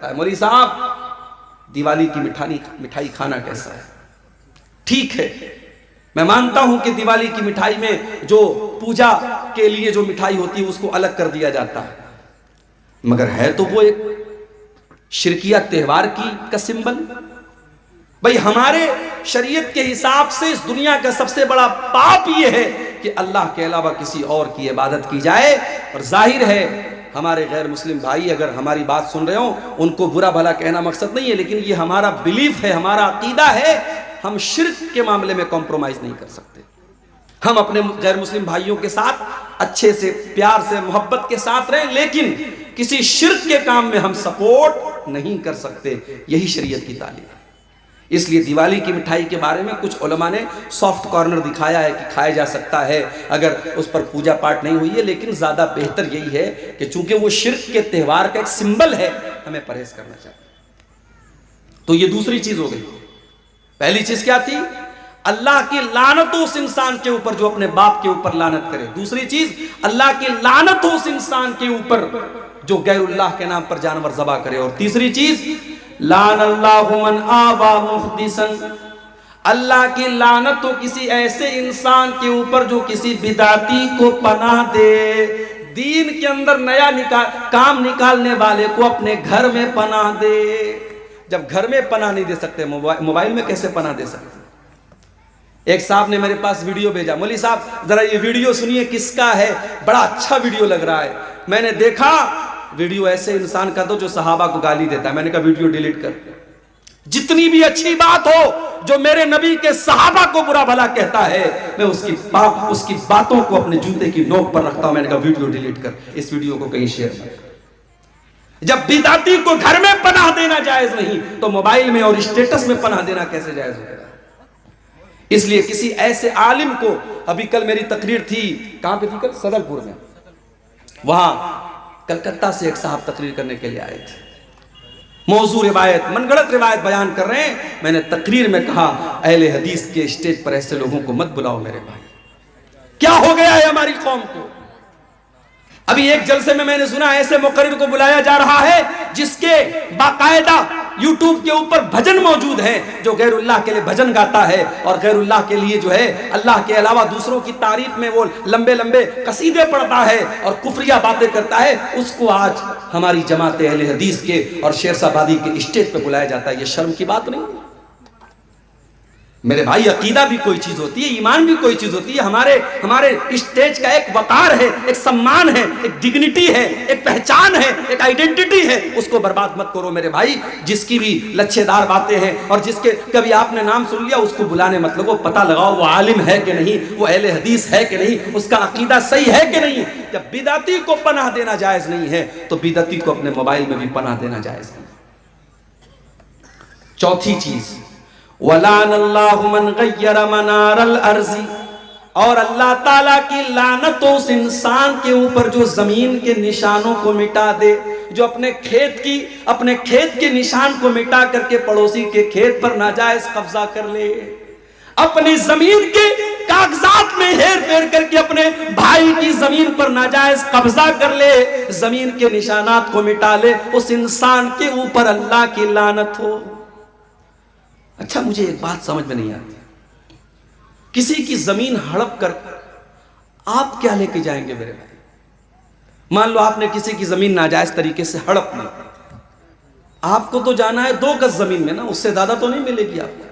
کرتا ہے مولوی صاحب دیوالی کی مٹھائی کھانا کیسا ہے؟ ٹھیک ہے، میں مانتا ہوں کہ دیوالی کی مٹھائی میں جو پوجا کے لیے جو مٹھائی ہوتی ہے اس کو الگ کر دیا جاتا ہے، مگر ہے تو وہ ایک شرکیہ تہوار کا سمبل۔ بھئی ہمارے شریعت کے حساب سے اس دنیا کا سب سے بڑا پاپ یہ ہے کہ اللہ کے علاوہ کسی اور کی عبادت کی جائے۔ اور ظاہر ہے ہمارے غیر مسلم بھائی اگر ہماری بات سن رہے ہوں، ان کو برا بھلا کہنا مقصد نہیں ہے، لیکن یہ ہمارا بلیف ہے، ہمارا عقیدہ ہے، ہم شرک کے معاملے میں کمپرومائز نہیں کر سکتے۔ ہم اپنے غیر مسلم بھائیوں کے ساتھ اچھے سے، پیار سے، محبت کے ساتھ رہیں، لیکن کسی شرک کے کام میں ہم سپورٹ نہیں کر سکتے۔ یہی شریعت کی تعلیم ہے۔ اس لیے دیوالی کی مٹھائی کے بارے میں کچھ علماء نے سافٹ کارنر دکھایا ہے کہ کھایا جا سکتا ہے اگر اس پر پوجا پاٹ نہیں ہوئی ہے، لیکن زیادہ بہتر یہی ہے کہ چونکہ وہ شرک کے تہوار کا ایک سمبل ہے، ہمیں پرہیز کرنا چاہیے۔ تو یہ دوسری چیز ہو گئی۔ پہلی چیز کیا تھی؟ اللہ کی لعنت ہو اس انسان کے اوپر جو اپنے باپ کے اوپر لعنت کرے۔ دوسری چیز اللہ کی لعنت ہو اس انسان کے اوپر جو غیر اللہ کے نام پر جانور ذبح کرے۔ اور تیسری چیز لعن اللہ من آوى محدثا، اللہ کی لعنت ہو کسی ایسے انسان کے اوپر جو کسی بدعتی کو پناہ دے، دین کے اندر نیا کام نکالنے والے کو اپنے گھر میں پناہ دے۔ جب گھر میں پناہ نہیں دے سکتے، موبائل میں کیسے پناہ دے سکتے؟ ایک صاحب نے میرے پاس ویڈیو بھیجا، مولوی صاحب ذرا یہ ویڈیو سنیے کس کا ہے، بڑا اچھا ویڈیو لگ رہا ہے۔ میں نے دیکھا ویڈیو ایسے انسان کا دو جو صحابہ کو گالی دیتا ہے۔ میں نے کہا ویڈیو ڈیلیٹ کر، جتنی بھی اچھی بات ہو جو میرے نبی کے صحابہ کو برا بھلا کہتا ہے میں اس کی باتوں کو اپنے جوتے کی نوک پر رکھتا ہوں۔ میں نے کہا ویڈیو ڈیلیٹ کر، اس ویڈیو کو کہیں شیئر نہ کر۔ جب بدعتی کو گھر میں پناہ دینا جائز نہیں تو موبائل میں اور اسٹیٹس میں پناہ دینا کیسے جائز ہوگا؟ اس لیے کسی ایسے عالم کو، ابھی کل میری تقریر تھی، کہاں پہ تھی کل؟ صدر پور میں، وہاں کلکتہ سے ایک صاحب تقریر کرنے کے لیے آئے تھے، موضوع روایت، من گڑت روایت بیان کر رہے ہیں۔ میں نے تقریر میں کہا اہل حدیث کے اسٹیج پر ایسے لوگوں کو مت بلاؤ میرے بھائی، کیا ہو گیا ہے ہماری قوم کو؟ ابھی ایک جلسے میں نے سنا ایسے مقرر کو بلایا جا رہا ہے جس کے باقاعدہ یوٹیوب کے اوپر بھجن موجود ہیں، جو غیر اللہ کے لیے بھجن گاتا ہے اور غیر اللہ کے لیے جو ہے اللہ کے علاوہ دوسروں کی تعریف میں وہ لمبے لمبے قصیدے پڑھتا ہے اور کفریہ باتیں کرتا ہے۔ اس کو آج ہماری جماعت اہل حدیث کے اور شیر آبادی کے اسٹیج پہ بلایا جاتا ہے۔ یہ شرم کی بات نہیں ہے میرے بھائی۔ عقیدہ بھی کوئی چیز ہوتی ہے، ایمان بھی کوئی چیز ہوتی ہے۔ ہمارے اسٹیج کا ایک وقار ہے، ایک سمان ہے، ایک ڈگنیٹی ہے، ایک پہچان ہے، ایک آئیڈینٹی ہے، اس کو برباد مت کرو میرے بھائی۔ جس کی بھی لچھے دار باتیں ہیں اور جس کے کبھی آپ نے نام سن لیا اس کو بلانے مت لگو، پتہ لگاؤ وہ عالم ہے کہ نہیں، وہ اہل حدیث ہے کہ نہیں، اس کا عقیدہ صحیح ہے کہ نہیں۔ جب بدعتی کو پناہ دینا جائز نہیں ہے تو بدعتی کو اپنے موبائل میں بھی پناہ دینا جائز نہیں۔ چوتھی چیز وَلَعْنَ اللَّهُ مَنْ غَيَّرَ مَنَارَ الْأَرْضِ، اور اللہ تعالیٰ کی لعنت اس انسان کے اوپر جو زمین کے نشانوں کو مٹا دے، جو اپنے کھیت کے نشان کو مٹا کر کے پڑوسی کے کھیت پر ناجائز قبضہ کر لے، اپنی زمین کے کاغذات میں ہیر پھیر کر کے اپنے بھائی کی زمین پر ناجائز قبضہ کر لے، زمین کے نشانات کو مٹا لے، اس انسان کے اوپر اللہ کی لعنت ہو۔ اچھا مجھے ایک بات سمجھ میں نہیں آتی، کسی کی زمین ہڑپ کر آپ کیا لے کے جائیں گے میرے بھائی؟ مان لو آپ نے کسی کی زمین ناجائز طریقے سے ہڑپ لی، آپ کو تو جانا ہے 2 گز زمین میں نا، اس سے زیادہ تو نہیں ملے گی آپ کو۔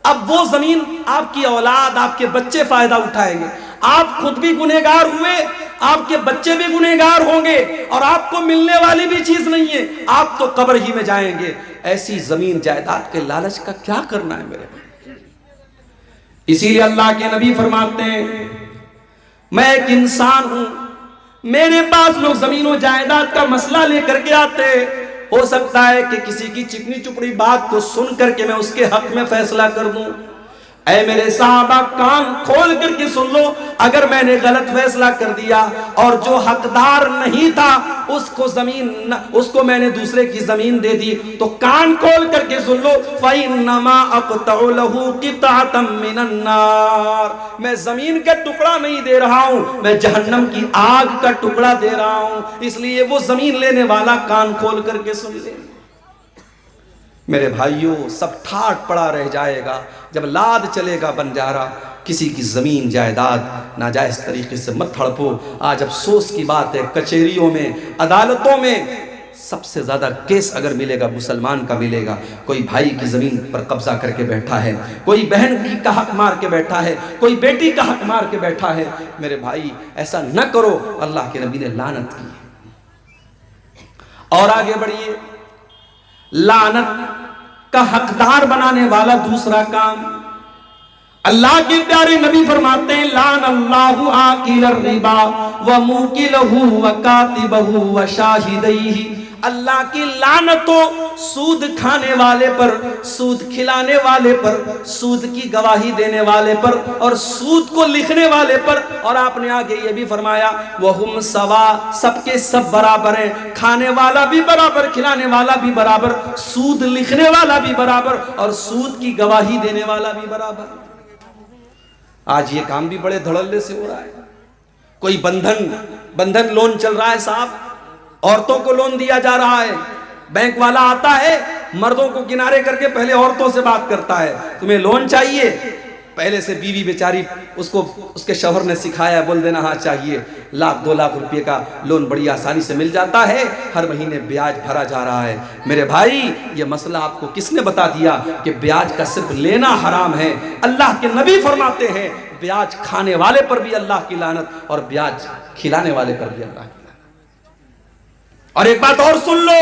اب وہ زمین آپ کی اولاد، آپ کے بچے فائدہ اٹھائیں گے، آپ خود بھی گنہگار ہوئے، آپ کے بچے بھی گنہگار ہوں گے، اور آپ کو ملنے والی بھی چیز نہیں ہے، آپ تو قبر ہی میں جائیں گے۔ ایسی زمین جائیداد کے لالچ کا کیا کرنا ہے میرے بھائی؟ اسی لیے اللہ کے نبی فرماتے ہیں میں ایک انسان ہوں، میرے پاس لوگ زمین و جائیداد کا مسئلہ لے کر کے آتے، ہو سکتا ہے کہ کسی کی چکنی چپڑی بات کو سن کر کے میں اس کے حق میں فیصلہ کر دوں۔ اے میرے صحابہ کان کھول کر کے سن لو، اگر میں نے غلط فیصلہ کر دیا اور جو حقدار نہیں تھا اس کو میں نے دوسرے کی زمین دے دی تو کان کھول کر کے سن لو، فَإِنَّمَا أَقْطَعُ لَهُ قِطْعَةً مِّنَ النَّارِ، میں زمین کا ٹکڑا نہیں دے رہا ہوں، میں جہنم کی آگ کا ٹکڑا دے رہا ہوں۔ اس لیے وہ زمین لینے والا کان کھول کر کے سن لے۔ میرے بھائیوں سب ٹھاٹ پڑا رہ جائے گا جب لاد چلے گا بنجارا، کسی کی زمین جائیداد ناجائز طریقے سے مت ہڑپو۔ آج افسوس کی بات ہے، کچہریوں میں، عدالتوں میں سب سے زیادہ کیس اگر ملے گا مسلمان کا ملے گا۔ کوئی بھائی کی زمین پر قبضہ کر کے بیٹھا ہے، کوئی بہن کا حق مار کے بیٹھا ہے، کوئی بیٹی کا حق مار کے بیٹھا ہے۔ میرے بھائی ایسا نہ کرو، اللہ کے نبی نے لعنت کی۔ اور آگے بڑھیے، لعنت کا حقدار بنانے والا دوسرا کام، اللہ کے پیارے نبی فرماتے ہیں لعن اللہ آکل الربا وموکلہ وکاتبہ وشاہدیہ، اللہ کی لعنت ہو سود کھانے والے پر، سود کھلانے والے پر، سود کی گواہی دینے والے پر، اور سود کو لکھنے والے پر۔ اور آپ نے آگے یہ بھی فرمایا وَهُمْ سَوَا، سب کے سب برابر ہیں، کھانے والا بھی برابر، کھلانے والا بھی برابر، سود لکھنے والا بھی برابر، اور سود کی گواہی دینے والا بھی برابر۔ آج یہ کام بھی بڑے دھڑلے سے ہو رہا ہے۔ کوئی بندھن لون چل رہا ہے صاحب، عورتوں کو لون دیا جا رہا ہے، بینک والا آتا ہے مردوں کو کنارے کر کے پہلے عورتوں سے بات کرتا ہے، تمہیں لون چاہیے؟ پہلے سے بیوی بیچاری اس کو اس کے شوہر نے سکھایا، بول دینا ہاں چاہیے، 1,00,000 2,00,000 روپے کا لون بڑی آسانی سے مل جاتا ہے، ہر مہینے بیاج بھرا جا رہا ہے۔ میرے بھائی یہ مسئلہ آپ کو کس نے بتا دیا کہ بیاج کا صرف لینا حرام ہے؟ اللہ کے نبی فرماتے ہیں بیاج کھانے والے پر بھی اللہ کی لعنت، اور بیاج کھلانے والے پر بھی اللہ کی لعنت۔ اور ایک بات اور سن لو،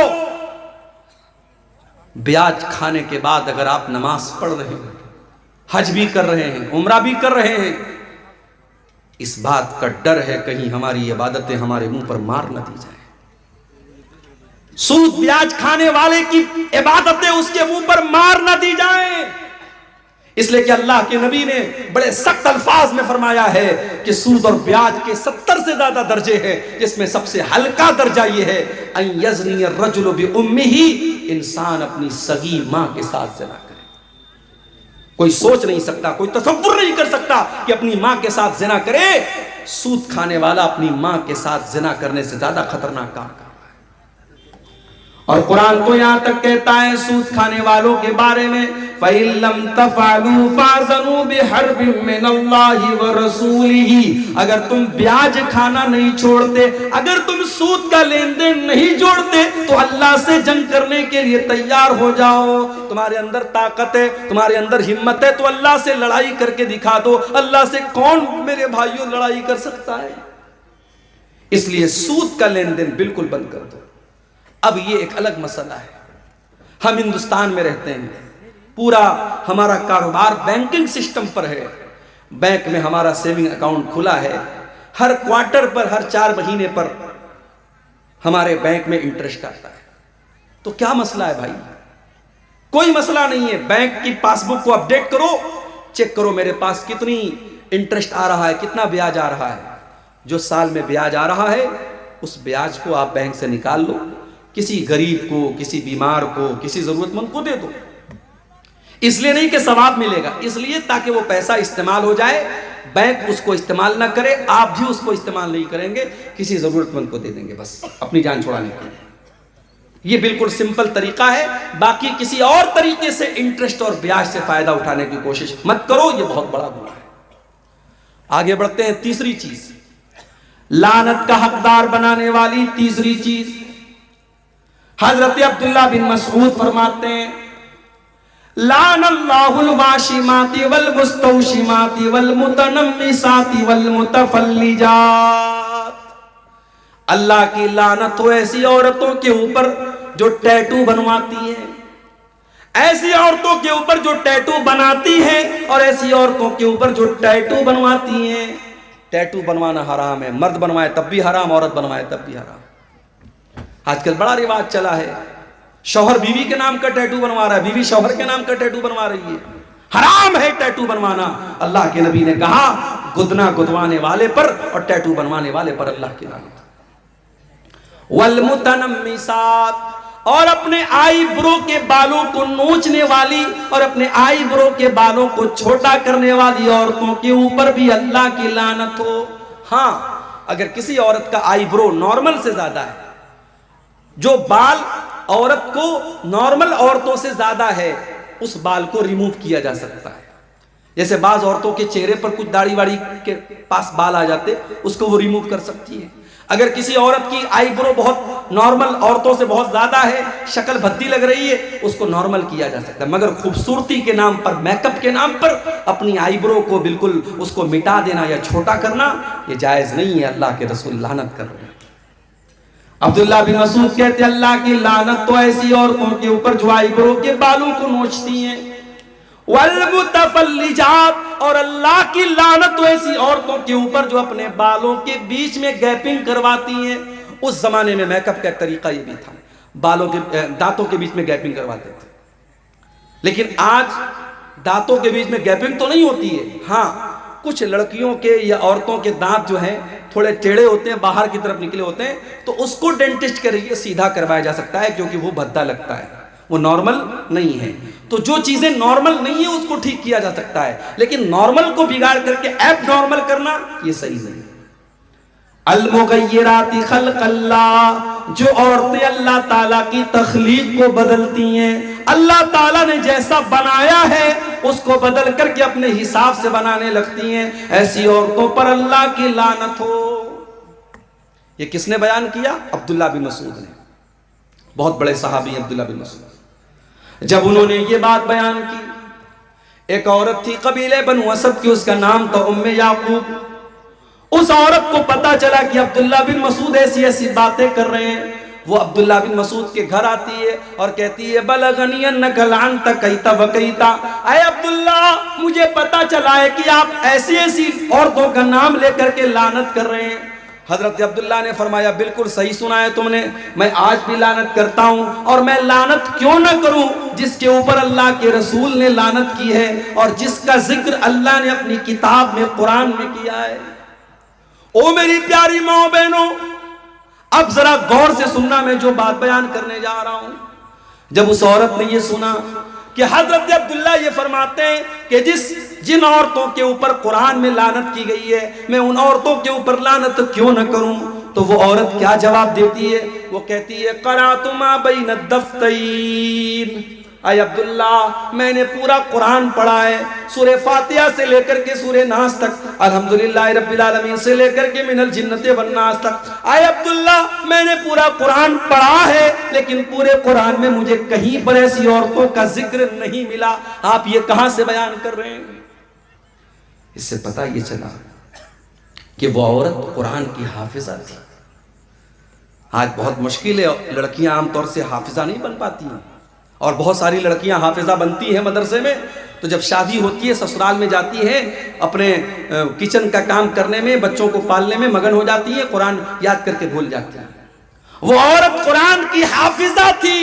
بیاج کھانے کے بعد اگر آپ نماز پڑھ رہے ہیں، حج بھی کر رہے ہیں، عمرہ بھی کر رہے ہیں، اس بات کا ڈر ہے کہیں ہماری عبادتیں ہمارے منہ پر مار نہ دی جائیں۔ سود بیاج کھانے والے کی عبادتیں اس کے منہ پر مار نہ دی جائیں، اس لیے کہ اللہ کے نبی نے بڑے سخت الفاظ میں فرمایا ہے کہ سود اور بیاج کے 70 سے زیادہ درجے ہیں، جس میں سب سے ہلکا درجہ یہ ہے ان یزنی الرجل بامہ، انسان اپنی سگی ماں کے ساتھ زنا کرے۔ کوئی سوچ نہیں سکتا، کوئی تصور نہیں کر سکتا کہ اپنی ماں کے ساتھ زنا کرے۔ سود کھانے والا اپنی ماں کے ساتھ زنا کرنے سے زیادہ خطرناک کام کر رہا ہے۔ اور قرآن تو یہاں تک کہتا ہے سود کھانے والوں کے بارے میں فَإِن لَمْ تَفْعَلُوا فَأْذَنُوا بِحَرْبٍ مِّنَ اللَّهِ وَرَسُولِهِ، اگر تم بیاج کھانا نہیں چھوڑتے، اگر تم سود کا لین دین نہیں جوڑتے تو اللہ سے جنگ کرنے کے لیے تیار ہو جاؤ۔ تمہارے اندر طاقت ہے، تمہارے اندر ہمت ہے تو اللہ سے لڑائی کر کے دکھا دو۔ اللہ سے کون میرے بھائیوں لڑائی کر سکتا ہے؟ اس لیے سود کا لین دین بالکل بند کر دو۔ اب یہ ایک الگ مسئلہ ہے، ہم ہندوستان میں رہتے ہیں، پورا ہمارا کاروبار بینکنگ سسٹم پر ہے، بینک میں ہمارا سیونگ اکاؤنٹ کھلا ہے، ہر کوارٹر پر، ہر 4 مہینے پر ہمارے بینک میں انٹرسٹ آتا ہے۔ تو کیا مسئلہ ہے بھائی؟ کوئی مسئلہ نہیں ہے، بینک کی پاس بک کو اپڈیٹ کرو، چیک کرو میرے پاس کتنی انٹرسٹ آ رہا ہے، کتنا بیاج آ رہا ہے۔ جو سال میں بیاج آ رہا ہے اس بیاج کو آپ بینک سے نکال لو، کسی غریب کو، کسی بیمار کو، کسی ضرورت مند کو دے دو۔ اس لیے نہیں کہ ثواب ملے گا، اس لیے تاکہ وہ پیسہ استعمال ہو جائے، بینک اس کو استعمال نہ کرے، آپ بھی اس کو استعمال نہیں کریں گے، کسی ضرورت مند کو دے دیں گے بس اپنی جان چھڑانے کے لیے۔ یہ بالکل سمپل طریقہ ہے، باقی کسی اور طریقے سے انٹرسٹ اور بیاج سے فائدہ اٹھانے کی کوشش مت کرو، یہ بہت بڑا گناہ ہے۔ آگے بڑھتے ہیں، تیسری چیز، لعنت کا حقدار بنانے والی تیسری چیز، حضرت عبداللہ بن مسعود فرماتے ہیں لعن اللہ الواشمات والمستوشمات والمتنمسات والمتفلجات، اللہ کی لعنت ہو ایسی عورتوں کے اوپر جو ٹیٹو بنواتی ہیں، ایسی عورتوں کے اوپر جو ٹیٹو بناتی ہیں، اور ایسی عورتوں کے اوپر جو ٹیٹو بنواتی ہیں۔ ٹیٹو بنوانا حرام ہے، مرد بنوائے تب بھی حرام، عورت بنوائے تب بھی حرام۔ آج کل بڑا رواج چلا ہے، شوہر بیوی کے نام کا ٹیٹو بنوا رہا ہے، بیوی شوہر کے نام کا ٹیٹو بنوا رہی ہے۔ حرام ہے ٹیٹو بنوانا۔ اللہ کے نبی نے کہا گدنا گدوانے والے پر اور ٹیٹو بنوانے والے پر اللہ کی لعنت۔ والمتنمسات، اور اپنے آئی برو کے بالوں کو نوچنے والی اور اپنے آئی برو کے بالوں کو چھوٹا کرنے والی عورتوں کے اوپر بھی اللہ کی لعنت ہو۔ ہاں، اگر کسی عورت کا آئی برو نارمل سے زیادہ ہے، جو بال عورت کو نارمل عورتوں سے زیادہ ہے، اس بال کو ریموو کیا جا سکتا ہے. جیسے بعض عورتوں کے چہرے پر کچھ داڑھی واڑی کے پاس بال آ جاتے، اس کو وہ ریموو کر سکتی ہے. اگر کسی عورت کی آئی برو بہت نارمل عورتوں سے بہت زیادہ ہے، شکل بھدی لگ رہی ہے، اس کو نارمل کیا جا سکتا ہے. مگر خوبصورتی کے نام پر، میک اپ کے نام پر اپنی آئی برو کو بالکل اس کو مٹا دینا یا چھوٹا کرنا، یہ جائز نہیں ہے. اللہ کے رسول لعنت کر رہے ہیں. عبداللہ بن مسعود کہتے ہیں اللہ کی لعنت تو ایسی عورتوں کے اوپر جو آئی برو کے بالوں کو نوچتی ہیں. والمتفلجات، اور اللہ کی لعنت تو ایسی عورتوں کے اوپر جو اپنے بالوں کے بیچ میں گیپنگ کرواتی ہیں. اس زمانے میں میک اپ کا ایک طریقہ یہ بھی تھا، بالوں کے دانتوں کے بیچ میں گیپنگ کرواتے تھے. لیکن آج دانتوں کے بیچ میں گیپنگ تو نہیں ہوتی ہے. ہاں کچھ لڑکیوں کے یا عورتوں کے دانت جو ہیں تھوڑے ٹیڑھے ہوتے ہیں، باہر کی طرف نکلے ہوتے ہیں، تو اس کو ڈینٹسٹ کے ذریعے سیدھا کروایا جا سکتا ہے، کیونکہ وہ بھدا لگتا ہے، وہ نارمل نہیں ہے. تو جو چیزیں نارمل نہیں ہیں اس کو ٹھیک کیا جا سکتا ہے، لیکن نارمل کو بگاڑ کر کے ایب نارمل کرنا یہ صحیح نہیں. المغیرات خلق اللہ، جو عورتیں اللہ تعالیٰ کی تخلیق کو بدلتی ہیں، اللہ تعالیٰ نے جیسا بنایا ہے اس کو بدل کر کے اپنے حساب سے بنانے لگتی ہیں، ایسی عورتوں پر اللہ کی لعنت ہو. یہ کس نے بیان کیا؟ عبداللہ بن مسعود نے. بہت بڑے صحابی ہیں عبداللہ بن مسعود. جب انہوں نے یہ بات بیان کی، ایک عورت تھی قبیلے بنو اسد کی، اس کا نام تھا ام یعقوب. اس عورت کو پتا چلا کہ عبداللہ بن مسعود ایسی ایسی باتیں کر رہے ہیں. وہ عبداللہ بن مسعود کے گھر آتی ہے اور کہتی ہے بلغنی انک لعنت کیتا وکیتا، اے عبداللہ مجھے پتا چلا ہے کہ آپ ایسی ایسی عورتوں کا نام لے کر کے لعنت کر رہے ہیں. حضرت عبداللہ نے فرمایا بالکل صحیح سنا ہے تم نے، میں آج بھی لعنت کرتا ہوں، اور میں لعنت کیوں نہ کروں جس کے اوپر اللہ کے رسول نے لعنت کی ہے اور جس کا ذکر اللہ نے اپنی کتاب میں قرآن میں کیا ہے. او میری پیاری ماں بہنوں، اب ذرا غور سے سننا، میں جو بات بیان کرنے جا رہا ہوں. جب اس عورت نے یہ سنا کہ حضرت عبداللہ یہ فرماتے ہیں کہ جن عورتوں کے اوپر قرآن میں لعنت کی گئی ہے میں ان عورتوں کے اوپر لعنت کیوں نہ کروں، تو وہ عورت کیا جواب دیتی ہے؟ وہ کہتی ہے قرأت ما بین الدفتین، اے عبداللہ میں نے پورا قرآن پڑھا ہے، سورہ فاتحہ سے لے کر کے سورہ ناس تک، الحمدللہ رب العالمین سے لے کر کے من الجنت والناس تک. اے عبداللہ میں نے پورا قرآن پڑھا ہے، لیکن پورے قرآن میں مجھے کہیں پر ایسی عورتوں کا ذکر نہیں ملا. آپ یہ کہاں سے بیان کر رہے ہیں؟ اس سے پتہ یہ چلا کہ وہ عورت قرآن کی حافظہ تھی. آج بہت مشکل ہے، لڑکیاں عام طور سے حافظہ نہیں بن پاتی ہیں، اور بہت ساری لڑکیاں حافظہ بنتی ہیں مدرسے میں، تو جب شادی ہوتی ہے سسرال میں جاتی ہے، اپنے کچن کا کام کرنے میں، بچوں کو پالنے میں مگن ہو جاتی ہے، قرآن یاد کر کے بھول جاتی ہے. وہ عورت قرآن کی حافظہ تھی.